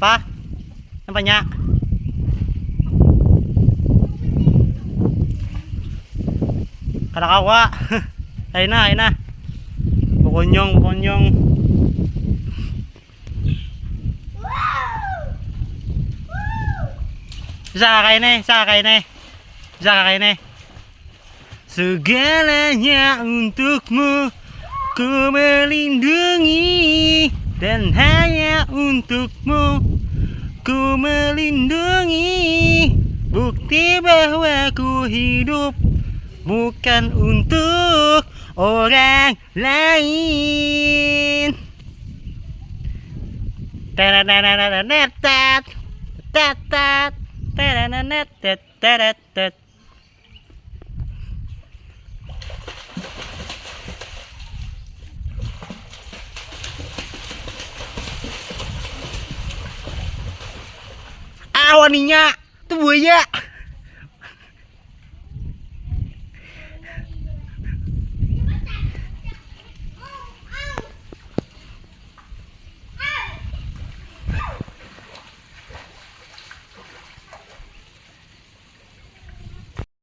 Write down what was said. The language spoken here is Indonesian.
Apa? Nampaknya? Karakawa. Ayun na. Bukonyong. Bisa kakain nih. Segalanya untukmu ku melindungi, dan hanya untukmu ku melindungi. Bukti bahwa ku hidup bukan untuk orang lain. Awaninya tuh buaya.